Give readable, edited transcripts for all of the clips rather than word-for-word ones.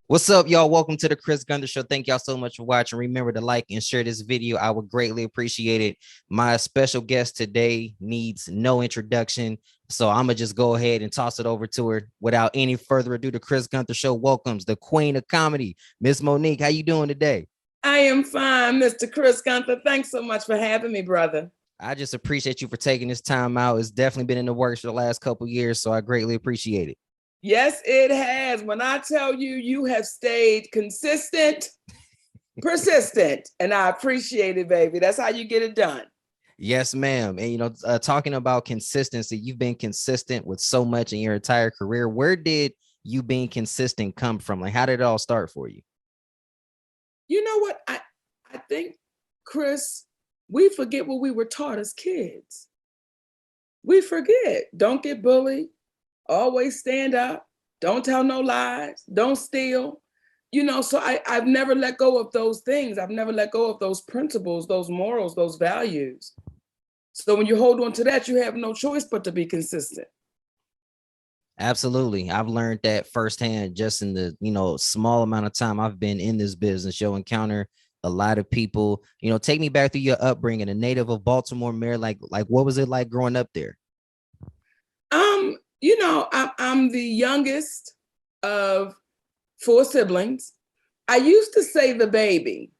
What's up, y'all? Welcome to the Chris Gunther Show. Thank y'all so much for watching. Remember to like and share this video. I would greatly appreciate it. My special guest today needs no introduction, so I'm gonna just go ahead and toss it over to her. Without any further ado, the Chris Gunther Show welcomes the Queen of Comedy, Miss Monique. How you doing today? I am fine, Mr. Chris Gunther. Thanks so much for having me, brother. I just appreciate you for taking this time out. It's definitely been in the works for the last couple years, so I greatly appreciate it. Yes, it has. When I tell you, you have stayed consistent, persistent, and I appreciate it, baby. That's how you get it done. Yes, ma'am. And talking about consistency, you've been consistent with so much in your entire career. Where did you being consistent come from? Like, how did it all start for you? You know what? I think, Chris, we forget what we were taught as kids. We forget. Don't get bullied. Always stand up. Don't tell no lies. Don't steal. So I've never let go of those things. I've never let go of those principles, those morals, those values. So when you hold on to that, you have no choice but to be consistent. Absolutely. I've learned that firsthand just in the, small amount of time I've been in this business. You'll encounter a lot of people, take me back through your upbringing, a native of Baltimore, Maryland. Like what was it like growing up there? I'm the youngest of four siblings. I used to say the baby.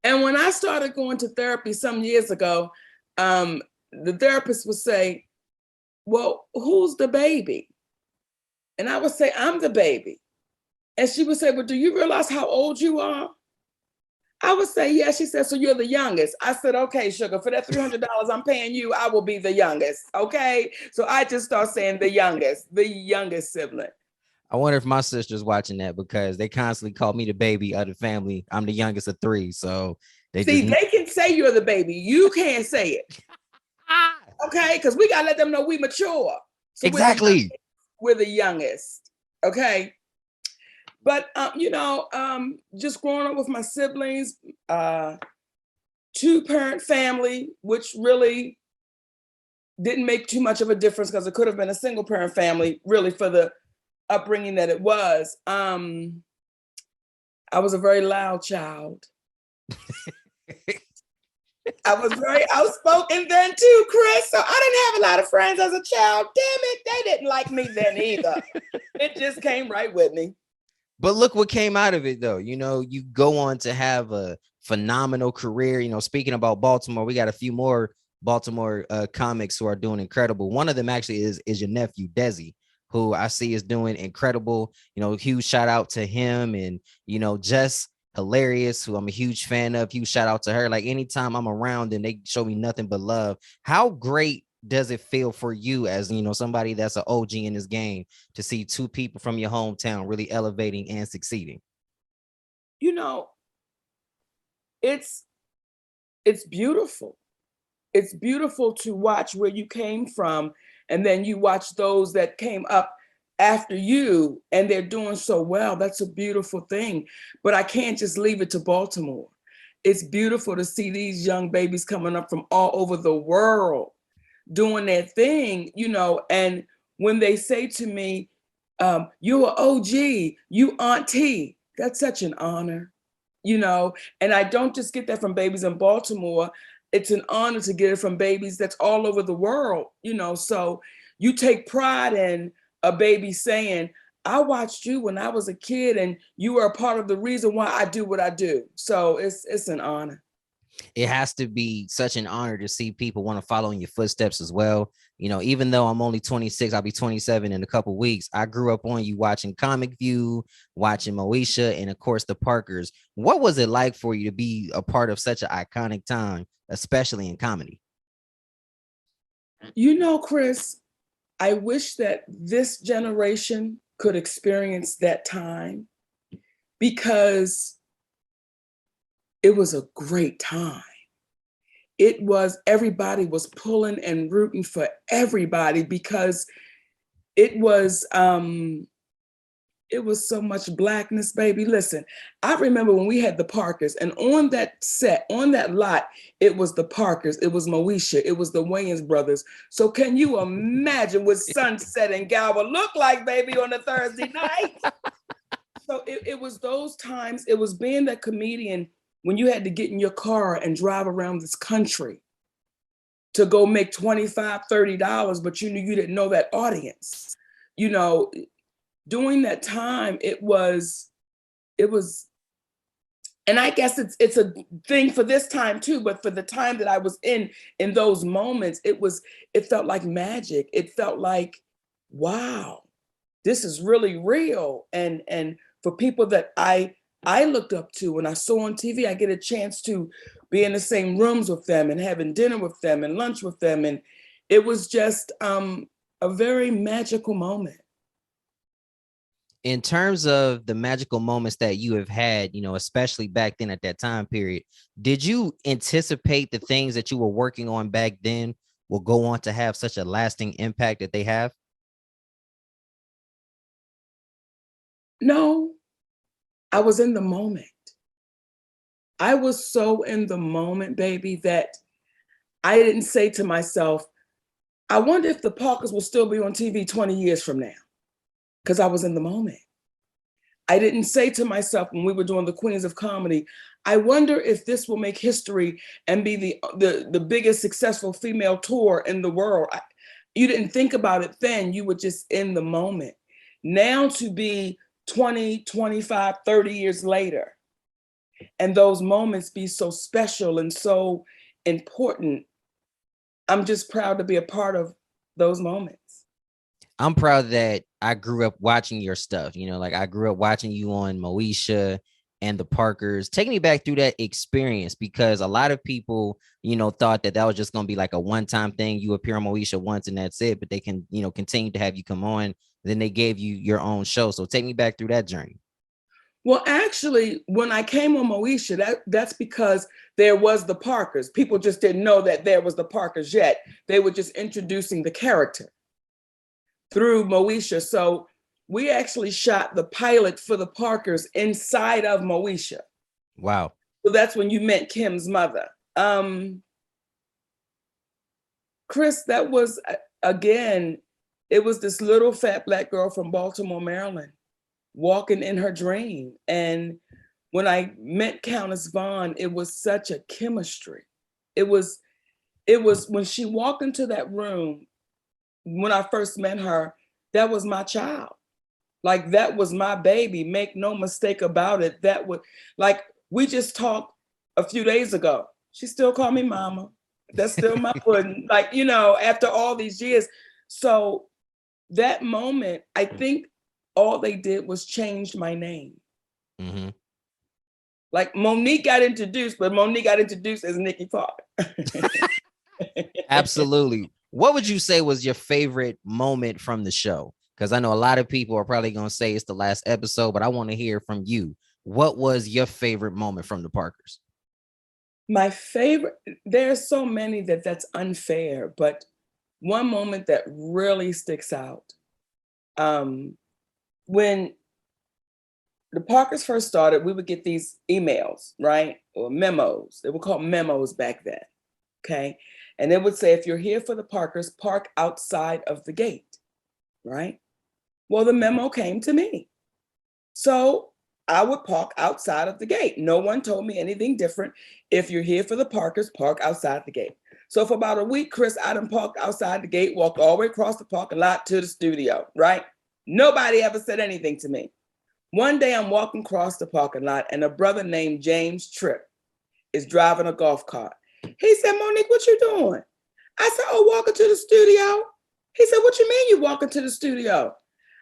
And when I started going to therapy some years ago, the therapist would say, well, who's the baby? And I would say, I'm the baby. And she would say, well, do you realize how old you are? I would say, yeah. She said, so you're the youngest. I said, okay, sugar, for that $300 I'm paying you, I will be the youngest. Okay. So I just start saying the youngest sibling. I wonder if my sister's watching that because they constantly call me the baby of the family. I'm the youngest of three. So they can say you're the baby. You can't say it. Okay. Because we got to let them know we mature. So exactly. We're the youngest. Okay. But, just growing up with my siblings, two-parent family, which really didn't make too much of a difference because it could have been a single-parent family, really, for the upbringing that it was. I was a very loud child. I was very outspoken then too, Chris. So I didn't have a lot of friends as a child. Damn it, they didn't like me then either. It just came right with me. But look what came out of it, though. You go on to have a phenomenal career. Speaking about Baltimore, we got a few more Baltimore comics who are doing incredible. One of them actually is your nephew, Desi, who I see is doing incredible. Huge shout out to him and, Jess Hilarious, who I'm a huge fan of. Huge shout out to her. Like anytime I'm around and they show me nothing but love. How great does it feel for you as somebody that's an OG in this game to see two people from your hometown really elevating and succeeding? It's beautiful. It's beautiful to watch where you came from, and then you watch those that came up after you and they're doing so well. That's a beautiful thing. But I can't just leave it to Baltimore. It's beautiful to see these young babies coming up from all over the world doing their thing, and when they say to me, you're an OG, you auntie, that's such an honor, and I don't just get that from babies in Baltimore. It's an honor to get it from babies that's all over the world, so you take pride in a baby saying, I watched you when I was a kid and you were a part of the reason why I do what I do. So it's an honor. It has to be such an honor to see people want to follow in your footsteps as well. Even though I'm only 26, I'll be 27 in a couple weeks. I grew up on you watching Comic View, watching Moesha, and of course the Parkers. What was it like for you to be a part of such an iconic time, especially in comedy? Chris, I wish that this generation could experience that time because it was a great time. Everybody was pulling and rooting for everybody because it was so much Blackness, baby. Listen, I remember when we had the Parkers, and on that set, on that lot, it was the Parkers, it was Moesha, it was the Wayans brothers. So can you imagine what Sunset and Gower look like, baby, on a Thursday night? So it was those times, it was being that comedian when you had to get in your car and drive around this country to go make $25, $30, but you knew you didn't know that audience. You know, during that time, it was, and I guess it's a thing for this time too, but for the time that I was in those moments, it felt like magic. It felt like, wow, this is really real. And for people that I looked up to and I saw on TV, I get a chance to be in the same rooms with them and having dinner with them and lunch with them. And it was just a very magical moment. In terms of the magical moments that you have had, you know, especially back then at that time period, did you anticipate the things that you were working on back then will go on to have such a lasting impact that they have? No, I was in the moment. I was so in the moment, baby, that I didn't say to myself, I wonder if the Parkers will still be on TV 20 years from now, because I was in the moment. I didn't say to myself when we were doing the Queens of Comedy, I wonder if this will make history and be the biggest successful female tour in the world. You didn't think about it then, you were just in the moment. Now to be 20, 25, 30 years later, and those moments be so special and so important, I'm just proud to be a part of those moments. I'm proud that I grew up watching your stuff. You know, like I grew up watching you on Moesha and the Parkers. Take me back through that experience, because a lot of people, you know, thought that that was just going to be like a one-time thing. You appear on Moesha once and that's it, but they can, you know, continue to have you come on. Then they gave you your own show. So take me back through that journey. Well, actually, when I came on Moesha, that's because there was the Parkers. People just didn't know that there was the Parkers yet. They were just introducing the character through Moesha. So we actually shot the pilot for the Parkers inside of Moesha. Wow. So that's when you met Kim's mother. Chris, that was, again, it was this little fat Black girl from Baltimore, Maryland, walking in her dream. And when I met Countess Vaughn, it was such a chemistry. It was when she walked into that room, when I first met her, that was my child. Like, that was my baby. Make no mistake about it. That would, like, we just talked a few days ago. She still called me mama. That's still my pudding. Like, you know, after all these years. So that moment, I think all they did was change my name. Mm-hmm. Like, Monique got introduced, but Monique got introduced as Nikki Parker. Absolutely. What would you say was your favorite moment from the show? Because I know a lot of people are probably going to say it's the last episode, but I want to hear from you. What was your favorite moment from the Parkers? My favorite, there's so many that's unfair, but one moment that really sticks out, when the Parkers first started, we would get these emails, right? Or memos. They were called memos back then. Okay. And it would say, if you're here for the Parkers, park outside of the gate, right? Well, the memo came to me. So I would park outside of the gate. No one told me anything different. If you're here for the Parkers, park outside the gate. So for about a week, Chris, I done parked outside the gate, walked all the way across the parking lot to the studio, right? Nobody ever said anything to me. One day I'm walking across the parking lot and a brother named James Tripp is driving a golf cart. He said, Monique, what you doing? I said, oh, walking to the studio. He said, what you mean you walking to the studio?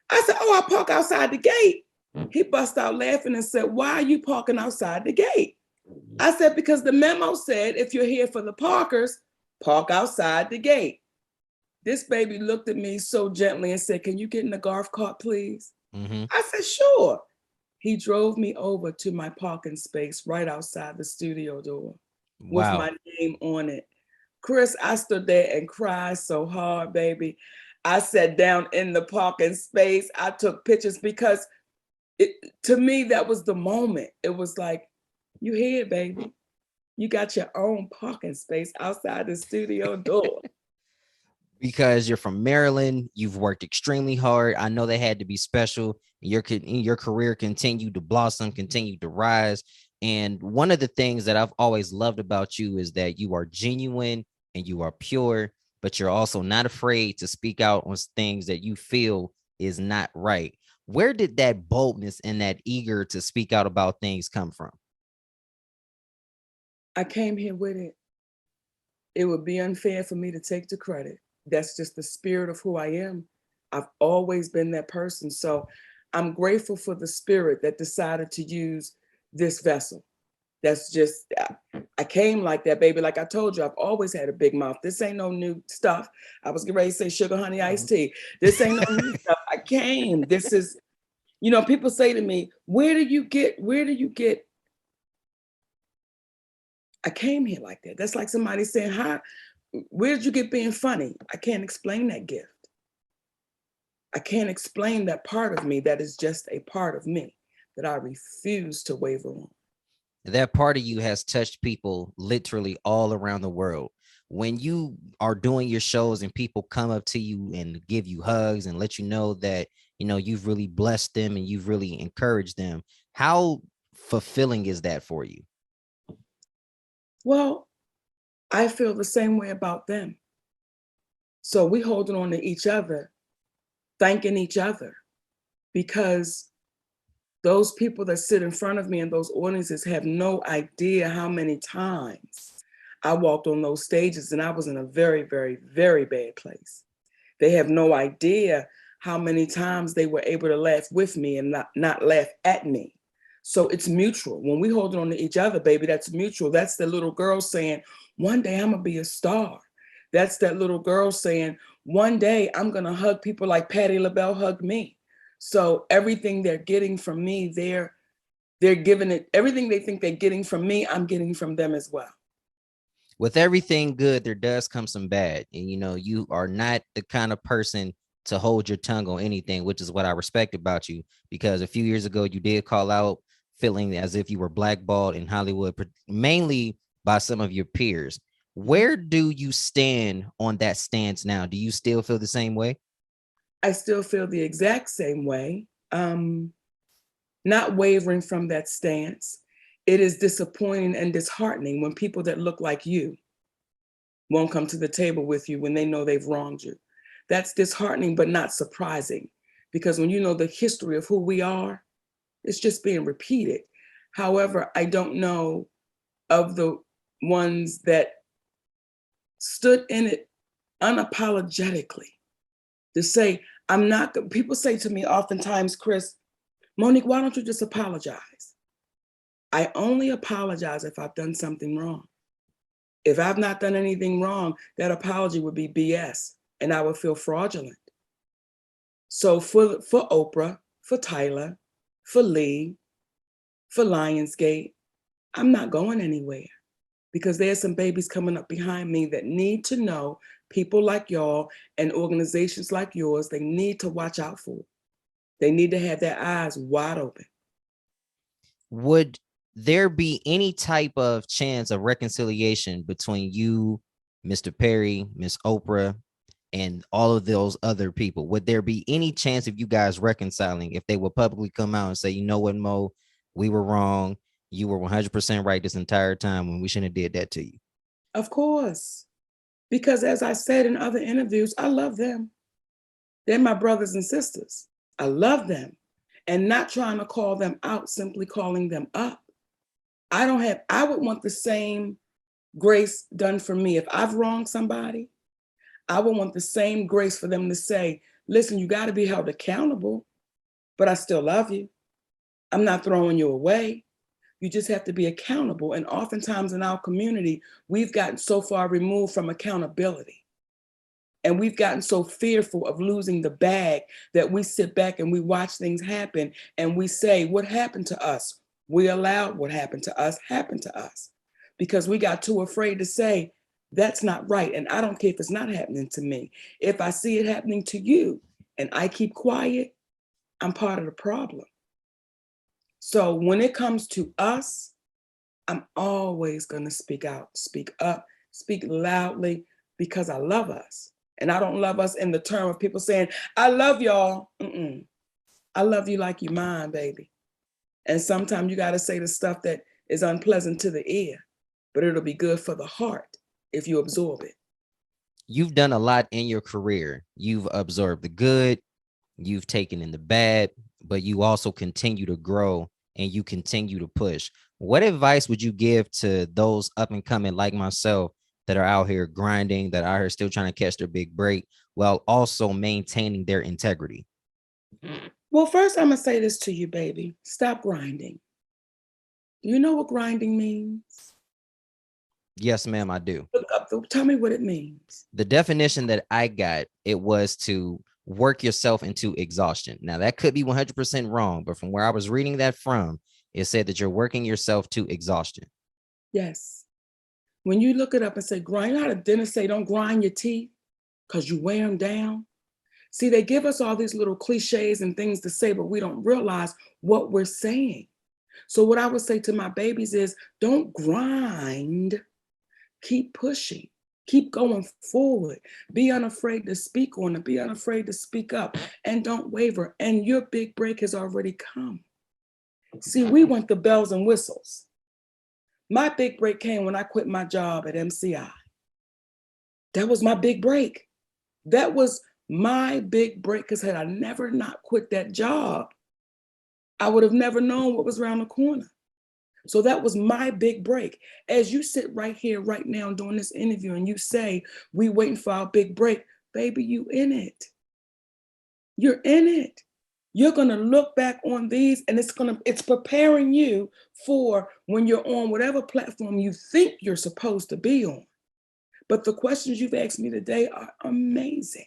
I said, oh, I park outside the gate. He bust out laughing and said, why are you parking outside the gate? I said, because the memo said, if you're here for the Parkers, park outside the gate. This baby looked at me so gently and said, can you get in the golf cart, please? Mm-hmm. I said, sure. He drove me over to my parking space right outside the studio door with Wow. my name on it. Chris, I stood there and cried so hard, baby. I sat down in the parking space. I took pictures because to me, that was the moment. It was like, you here, baby. You got your own parking space outside the studio door. Because you're from Maryland, you've worked extremely hard. I know they had to be special. Your career continued to blossom, continued to rise. And one of the things that I've always loved about you is that you are genuine and you are pure, but you're also not afraid to speak out on things that you feel is not right. Where did that boldness and that eager to speak out about things come from? I came here with it. It would be unfair for me to take the credit. That's just the spirit of who I am. I've always been that person. So I'm grateful for the spirit that decided to use this vessel. That's just, I came like that, baby. Like I told you, I've always had a big mouth. This ain't no new stuff. I was getting ready to say sugar, honey, iced tea. This ain't no new stuff. I came. This is, people say to me, where do you get, I came here like that. That's like somebody saying, hi, where did you get being funny? I can't explain that gift. I can't explain that part of me that is just a part of me that I refuse to waver on. That part of you has touched people literally all around the world. When you are doing your shows and people come up to you and give you hugs and let you know that, you've really blessed them and you've really encouraged them, how fulfilling is that for you? Well, I feel the same way about them. So we holding on to each other, thanking each other, because those people that sit in front of me in those audiences have no idea how many times I walked on those stages and I was in a very, very, very bad place. They have no idea how many times they were able to laugh with me and not laugh at me. So it's mutual. When we hold on to each other, baby, that's mutual. That's the little girl saying, one day I'm gonna be a star. That's that little girl saying, one day I'm gonna hug people like Patti LaBelle hugged me. So everything they're getting from me, they're giving it, everything they think they're getting from me, I'm getting from them as well. With everything good, there does come some bad. And you are not the kind of person to hold your tongue on anything, which is what I respect about you. Because a few years ago, you did call out feeling as if you were blackballed in Hollywood, mainly by some of your peers. Where do you stand on that stance now? Do you still feel the same way? I still feel the exact same way. Not wavering from that stance. It is disappointing and disheartening when people that look like you won't come to the table with you when they know they've wronged you. That's disheartening, but not surprising, because when you know the history of who we are, it's just being repeated. However, I don't know of the ones that stood in it unapologetically to say, I'm not, people say to me oftentimes, Chris, Monique, why don't you just apologize? I only apologize if I've done something wrong. If I've not done anything wrong, that apology would be BS and I would feel fraudulent. So for Oprah, for Tyler, for Lee, for Lionsgate, I'm not going anywhere because there's some babies coming up behind me that need to know people like y'all and organizations like yours, they need to watch out for. They need to have their eyes wide open. Would there be any type of chance of reconciliation between you, Mr. Perry, Miss Oprah, and all of those other people? Would there be any chance of you guys reconciling if they would publicly come out and say, you know what, Mo, we were wrong. You were 100% right this entire time when we shouldn't have did that to you? Of course, because as I said in other interviews, I love them. They're my brothers and sisters. I love them, and not trying to call them out, simply calling them up. I would want the same grace done for me. If I've wronged somebody, I would want the same grace for them to say, listen, you got to be held accountable, but I still love you. I'm not throwing you away. You just have to be accountable. And oftentimes in our community, we've gotten so far removed from accountability. And we've gotten so fearful of losing the bag that we sit back and we watch things happen and we say, what happened to us? We allowed what happened to us happen to us because we got too afraid to say, that's not right. And I don't care if it's not happening to me. If I see it happening to you and I keep quiet, I'm part of the problem. So when it comes to us, I'm always going to speak out, speak up, speak loudly because I love us. And I don't love us in the term of people saying, I love y'all. Mm-mm. I love you like you mine, baby. And sometimes you got to say the stuff that is unpleasant to the ear, but it'll be good for the heart if you absorb it. You've done a lot in your career. You've absorbed the good, you've taken in the bad, but you also continue to grow and you continue to push. What advice would you give to those up and coming like myself that are out here grinding, that are out here still trying to catch their big break while also maintaining their integrity? Well, first, I'm going to say this to you, baby. Stop grinding. You know what grinding means? Yes, ma'am, I do. Look up, tell me what it means. The definition that I got, it was to work yourself into exhaustion. Now, that could be 100% wrong, but from where I was reading that from, it said that you're working yourself to exhaustion. Yes. When you look it up and say grind, you know how the dentist say don't grind your teeth because you wear them down? See, they give us all these little cliches and things to say, but we don't realize what we're saying. So what I would say to my babies is don't grind, keep pushing, keep going forward, be unafraid to speak on it, be unafraid to speak up, and don't waver. And your big break has already come. See, we want the bells and whistles. My big break came when I quit my job at MCI. That was my big break. That was my big break, because had I never not quit that job, I would have never known what was around the corner. So that was my big break. As you sit right here, right now, doing this interview, and you say, we waiting for our big break, baby, you in it. You're in it. You're gonna look back on these, and it's preparing you for when you're on whatever platform you think you're supposed to be on. But the questions you've asked me today are amazing.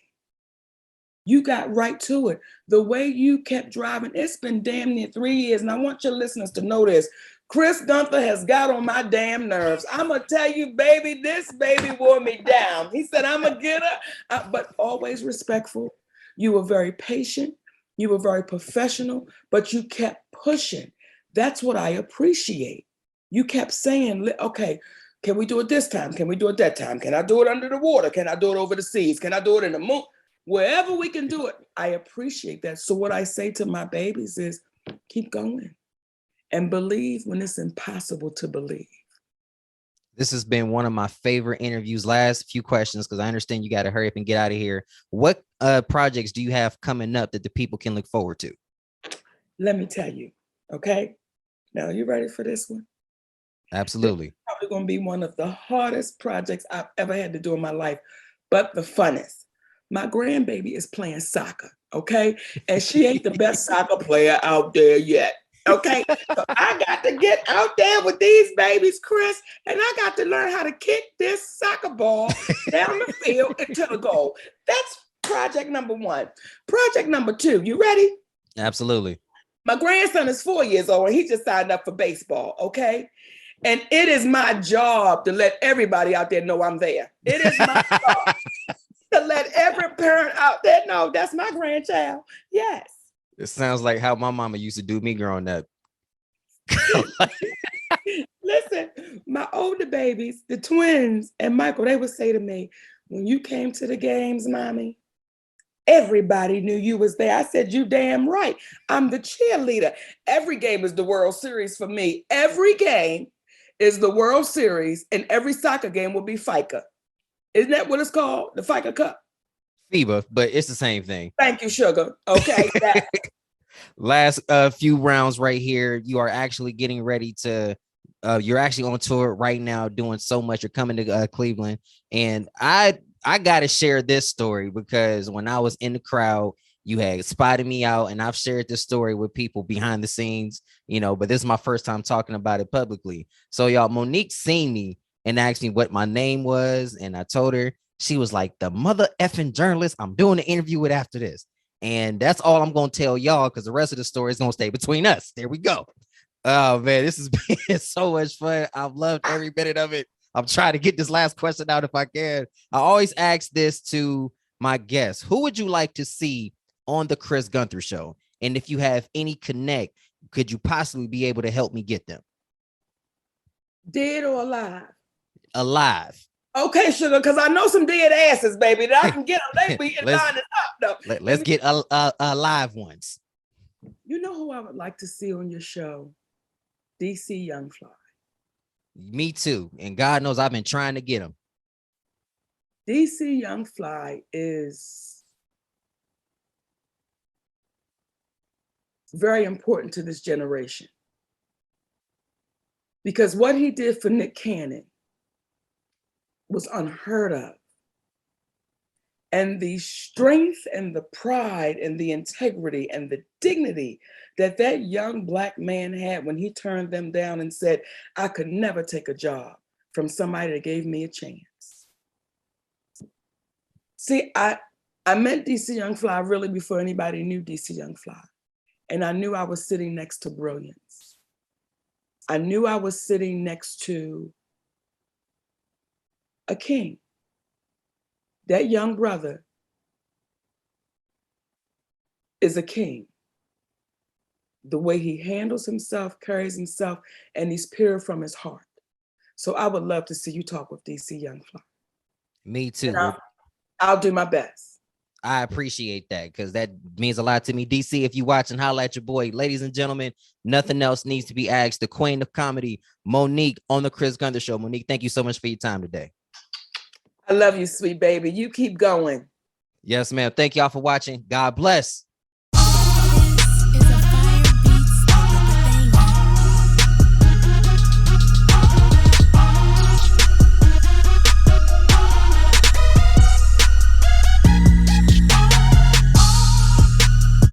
You got right to it. The way you kept driving, it's been damn near 3 years. And I want your listeners to know this. Chris Gunther has got on my damn nerves. I'm going to tell you, baby, this baby wore me down. He said, I'm a getter, but always respectful. You were very patient. You were very professional, but you kept pushing. That's what I appreciate. You kept saying, okay, can we do it this time? Can we do it that time? Can I do it under the water? Can I do it over the seas? Can I do it in the moon? Wherever we can do it, I appreciate that. So what I say to my babies is keep going and believe when it's impossible to believe. This has been one of my favorite interviews. Last few questions, because I understand you got to hurry up and get out of here. What projects do you have coming up that the people can look forward to? Let me tell you, okay? Now, you ready for this one? Absolutely. It's probably going to be one of the hardest projects I've ever had to do in my life, but the funnest. My grandbaby is playing soccer, okay? And she ain't the best soccer player out there yet, okay? So I got to get out there with these babies, Chris, and I got to learn how to kick this soccer ball down the field into the goal. That's project number one. Project number two, you ready? Absolutely. My grandson is 4 years old, and he just signed up for baseball, okay? And it is my job to let everybody out there know I'm there. It is my job to let every parent out there know that's my grandchild. Yes. It sounds like how my mama used to do me growing up. Listen, my older babies, the twins, and Michael, they would say to me, when you came to the games, mommy, everybody knew you was there. I said, you damn right. I'm the cheerleader. Every game is the World Series for me. Every game is the World Series, and every soccer game will be FICA. Isn't that what it's called? The FICA Cup? FIBA, but it's the same thing. Thank you, sugar. Okay. Last few rounds right here. You are actually getting ready to, you're actually on tour right now doing so much. You're coming to Cleveland. And I got to share this story because when I was in the crowd, you had spotted me out, and I've shared this story with people behind the scenes, but this is my first time talking about it publicly. So y'all, Monique seen me and asked me what my name was. And I told her. She was like, the mother effing journalist I'm doing an interview with after this. And that's all I'm going to tell y'all, because the rest of the story is going to stay between us. There we go. Oh, man, this has been so much fun. I've loved every minute of it. I'm trying to get this last question out if I can. I always ask this to my guests. Who would you like to see on the Chris Gunther show? And if you have any connect, could you possibly be able to help me get them? Dead or alive? Alive. Okay, sugar, because I know some dead asses, baby, that I can get them. They be let's lining up though. let's get a live ones. You know who I would like to see on your show? DC Young Fly. Me too. And God knows I've been trying to get him. DC Young Fly is very important to this generation because what he did for Nick Cannon was unheard of. And the strength and the pride and the integrity and the dignity that that young Black man had when he turned them down and said, I could never take a job from somebody that gave me a chance. See, I met DC Young Fly really before anybody knew DC Young Fly. And I knew I was sitting next to brilliance. I knew I was sitting next to a king. That young brother is a king. The way he handles himself, carries himself, and he's pure from his heart. So I would love to see you talk with DC Young Fly. Me too. I'll do my best. I appreciate that because that means a lot to me. DC, if you watching, holla at your boy. Ladies and gentlemen, nothing else needs to be asked. The queen of comedy, Monique, on the Chris Gunther Show. Monique, thank you so much for your time today. I love you, sweet baby. You keep going. Yes, ma'am. Thank y'all for watching. God bless.